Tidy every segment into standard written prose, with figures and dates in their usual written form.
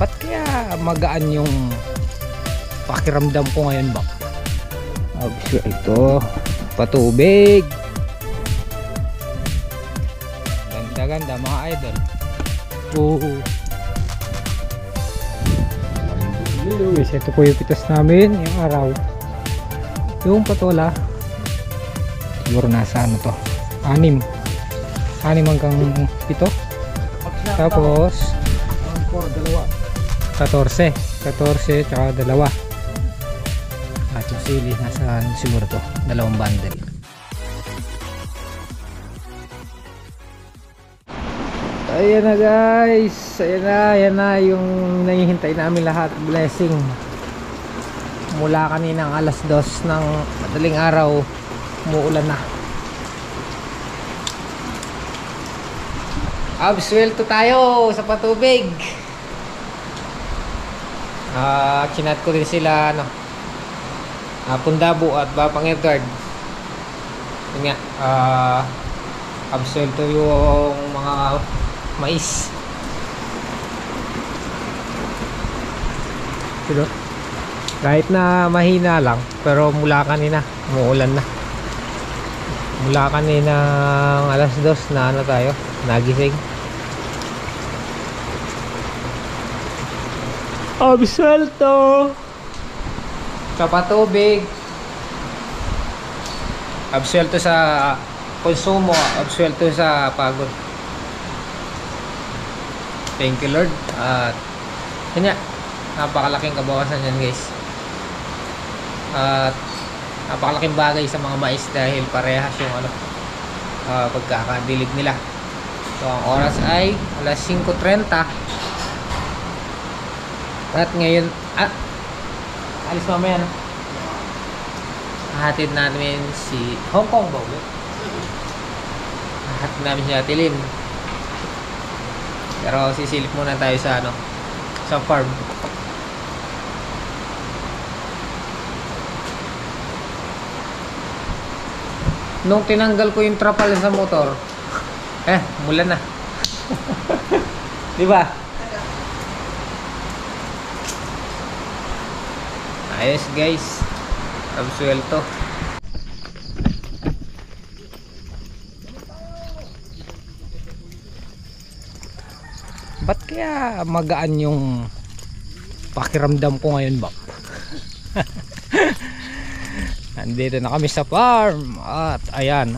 Ba't kaya magaan yung pakiramdam ko ngayon ba? Ito, patubig. Ganda mga idol. Guys, ito po yung pitas namin yung araw. Yung patola siguro nasa ano to, 6 hanggang 7. Tapos 14 tsaka 2. At yung sili nasa siguro to 2 bundle. Ayan na guys, ayan na yung nahihintay namin lahat. Blessing mula kaninang alas 2 ng madaling araw, umuulan na. Absuelto tayo sa patubig. Chinat ko din sila Pundabo at Bapang Edward. Yun nga, absuelto yung mga mais. Pero kahit na mahina lang, pero mula kanina umuulan na. Mula kanina alas 2 na tayo nagising. Absuelto sa patubig, absuelto sa konsumo, absuelto sa pagod. Thank you Lord. At yun nga, napakalaking kabawasan yan guys. At napakalaking bagay sa mga mais dahil parehas yung pagkakadilig nila. So ang oras ay alas 5:30. At ngayon alis mamaya na. Hatid namin si Hong Kong ba ulit? Hatid namin si Ate Lynn. Pero sisilip muna tayo sa sa farm. Nung tinanggal ko yung trapal sa motor, mulan na. Di ba? Ayos guys. Absuelto. Ba't kaya magaan yung pakiramdam ko ngayon ba? Nandito na kami sa farm. At ayan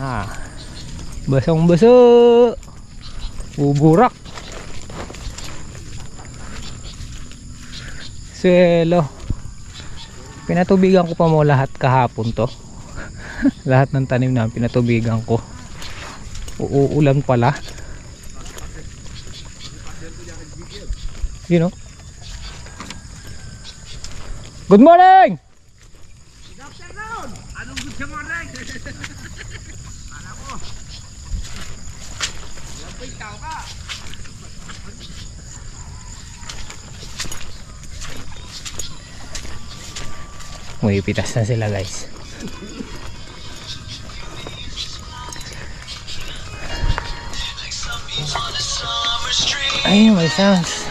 basong baso, buburak, swelo. Pinatubigan ko pa mo lahat kahapon to. Lahat ng tanim na pinatubigan ko. Uulan pala. You know. Good morning. Good afternoon. Anong good morning? Alam mo. Lapit ka ka. May pitas na sila guys. Ay, may sounds.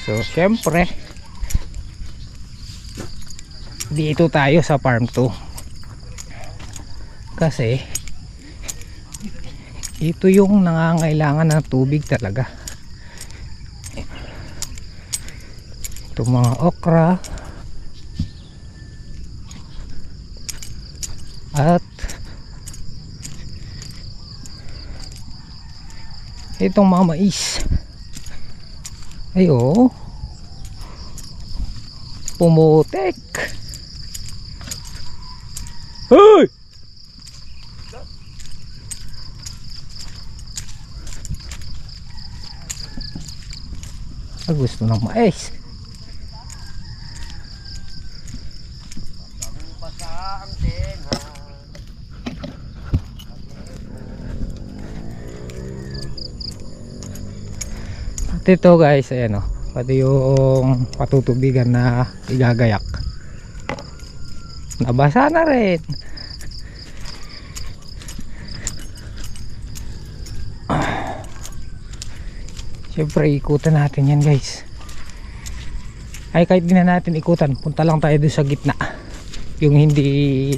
So, syempre dito tayo sa farm 2 kasi ito yung nangangailangan ng tubig talaga. Itong mga okra at itong mga mais. Ayo, pumutik. Hoy! Gusto ng mais. At ito guys, ayan o, pati yung patutubigan na igagayak nabasa na rin. Siyempre ikutan natin yan guys. Ay kahit di na natin ikutan, punta lang tayo doon sa gitna, yung hindi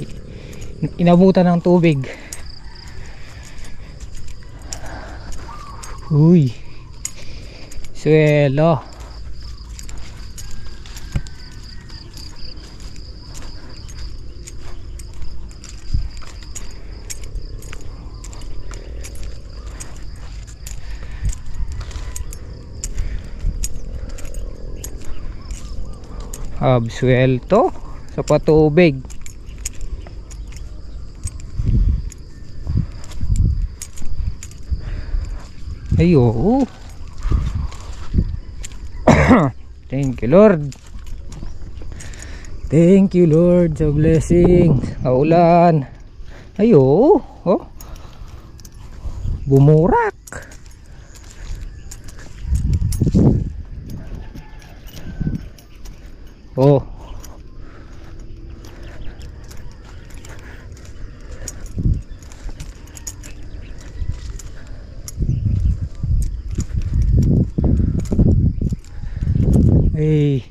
inabutan ng tubig. Uy, swelo. Absuelto sa patubig. Ayo. Thank you Lord. Thank you Lord sa blessing. Kaulan. Ayo. Oh. Bumurak. Oh. Hey.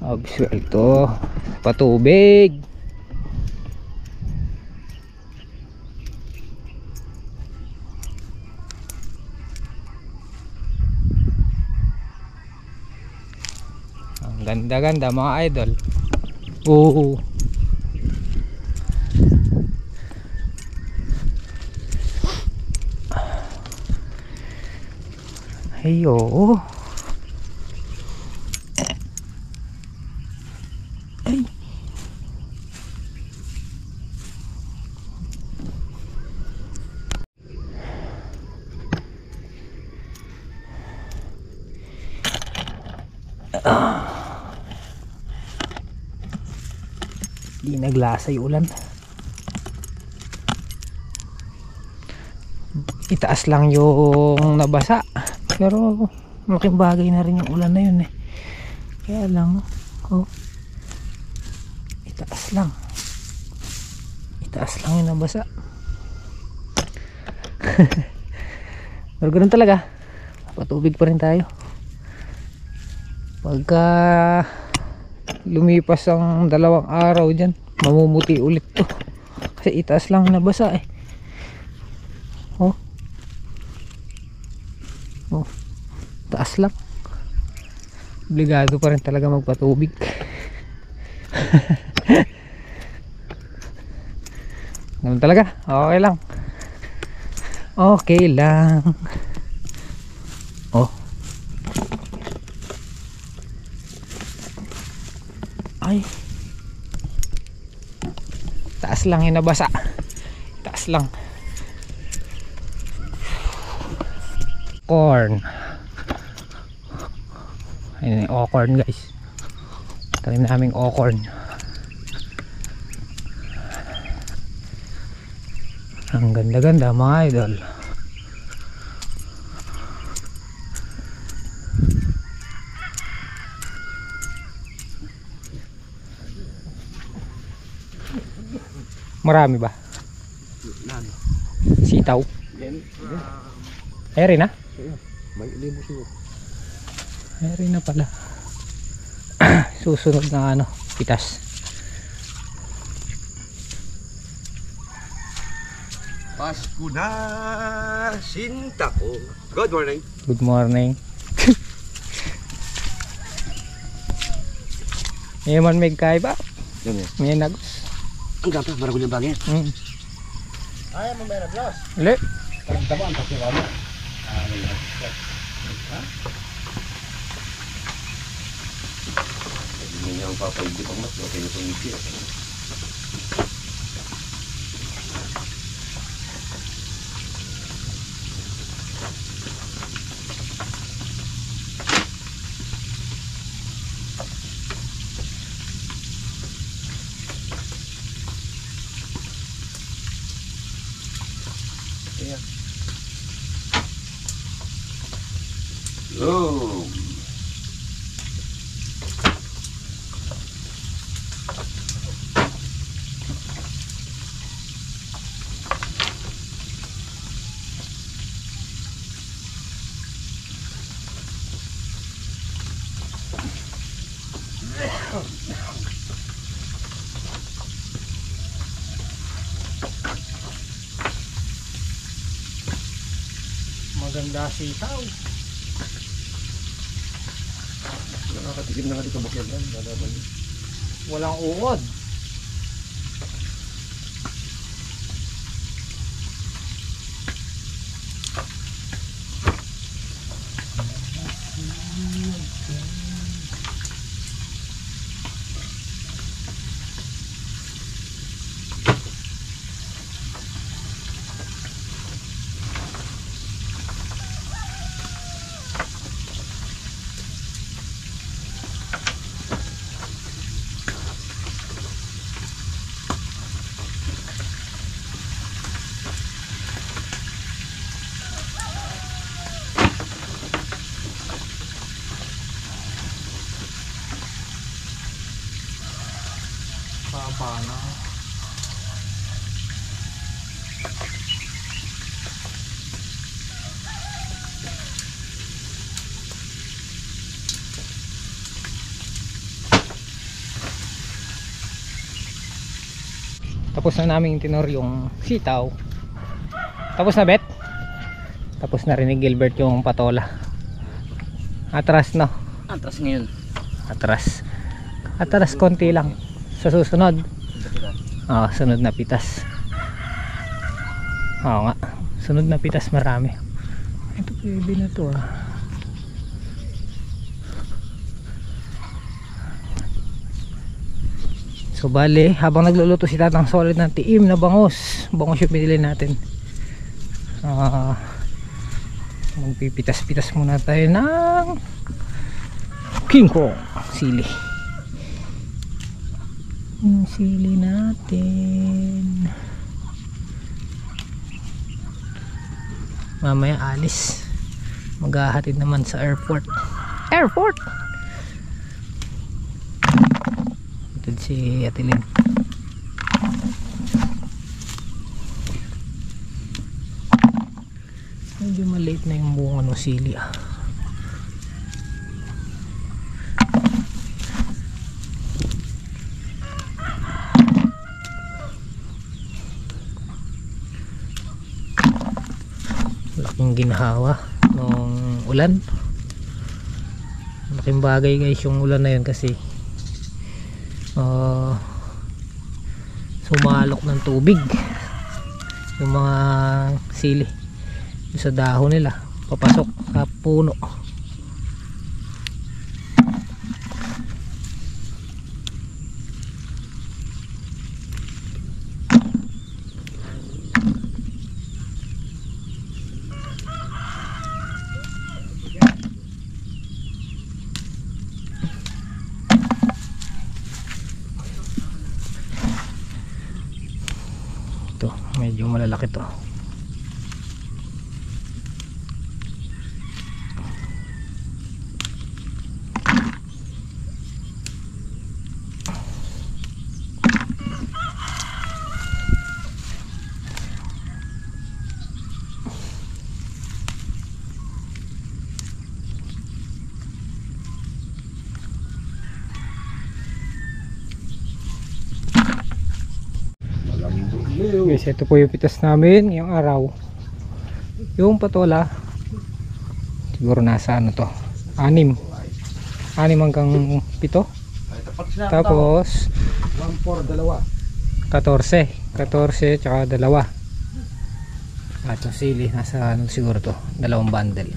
Absuelto patubig. Ganda-ganda mga idol. Oo. Ayo. Ay. Di naglasa yung ulan. Itaas lang yung nabasa, pero malaking bagay na rin yung ulan na yun eh. Kaya lang oh, itaas lang yung nabasa. Pero ganun talaga, patubig pa rin tayo pagka lumipas ang 2 araw dyan. Mamumuti ulit to kasi itaas lang nabasa eh. Oh, taas lang. Obligado pa rin talaga magpatubig. Ganun talaga. Okay lang. Okay lang. Oh. Ay. Taas lang yung nabasa. Taas lang. Corn. Ayun yung ocorn guys. Tanim naming ocorn. Ang ganda-ganda mga idol. Marami ba? Sitaw? Eri na? May libo siguro. Eri na pala. Susunod na ano, pitas. Pasko na, sinta ko. Good morning. Good morning. May man may kay ba? Yan yan. May nagos. Ang gata, maragulang bagay. Ay, mo may naglos. Uli. Tama ang pati kami. Hindi niya ang papaigit ang mas. Okay na itong iti. Yeah. Oh. Maganda sitaw. Nakakatikim na nga dito bakyan lang. Walang uod. Paano? Tapos na namin tinor yung sitaw. Tapos na, Bet? Tapos na rin ni Gilbert yung patola. Atras, no? Atras ngayon. Atras. Atras konti lang. Sa susunod. Sunod na pitas. Oo nga. Sunod na pitas marami. Ito pwede na to So bale, habang nagluluto si Tatang Solid ng tiim na bangus. Bangus yung pinili natin. Magpipitas-pitas muna tayo ng King Kong sili. Yung sili natin. Mamaya alis. Maghahatid naman sa airport. Airport! Hatid si Atilin. Medyo maliit na yung bunga ng sili Laking ginhawa nung ulan. Laking bagay guys yung ulan na yun kasi sumalok ng tubig yung mga sili yung sa dahon nila papasok sa puno. Ito medyo malalaki to. Guys, ito po yung pitas namin ngayong araw. Yung patola siguro nasa ano to 6 hanggang 7. Tapos 14 tsaka 2. At yung sili nasa ano siguro to 2 bundle.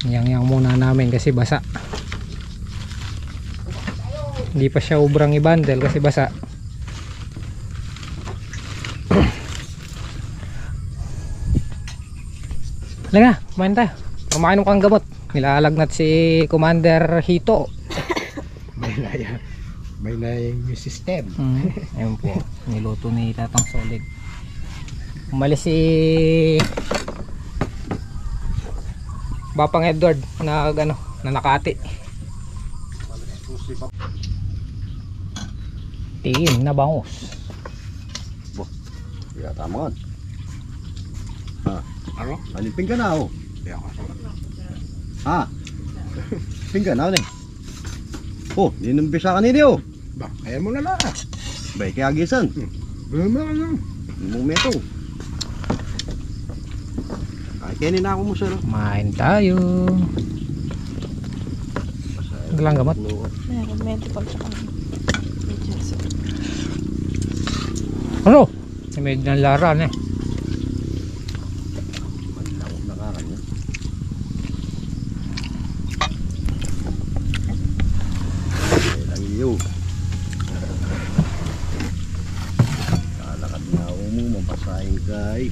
Yang muna namin kasi basa. Hindi pa siya ubrang i-bundle kasi basa. Halika, kumain tayo. Kumainom kang gamot. Nilalagnat si Commander Hito. May na yung system. Ayun po, niluto ni Tatang Solid. Umalis si Bapang Edward na ano, na nakati. Tingin na bangus. Kaya tama kan. Ha, Ano? alipin ka na oh. Kaya ka. Ha? Alipin ka na nih. Oh, ninumbisa ka nini oh. Ba, kaya mo na lang. Bay kaya gisan. Ano lang. Momento. Ay, kaya na ako mo sir. Kumain tayo. Dalang gamot. Meron, medical sa kanya. Emergency. Ano? May medyo ng laran eh. Malawak na kakanya. Lang iyo. Kalakad na ako mo, mapasahin ka eh.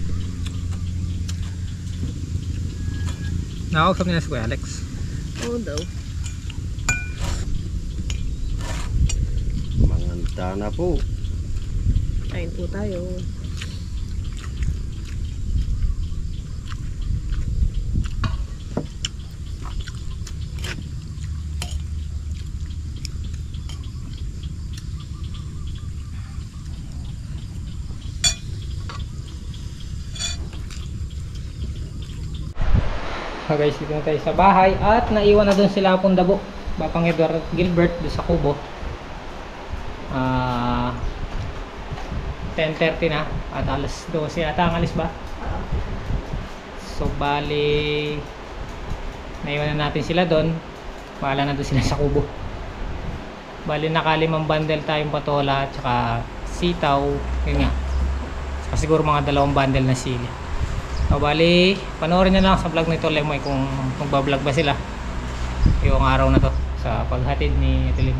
Nakausap niya si Kuya Alex. Oo daw. Manganta na po. Kain po tayo. Guys, dito na tayo sa bahay at naiwan na doon sila pong dabo. Bapang Edward Gilbert doon sa kubo. 10:30 na at alas 12 ata ang alis ba? So bali naiwan na natin sila doon. Bahala na doon sila sa kubo. Bali nakalimang bundle tayong patola at saka sitaw, yun nga. Saka siguro mga 2 bundle na sili. So bali panoorin nyo lang sa vlog nito Lemoy kung magbablog ba sila yung araw na to sa paghatid ni Ate Lynn.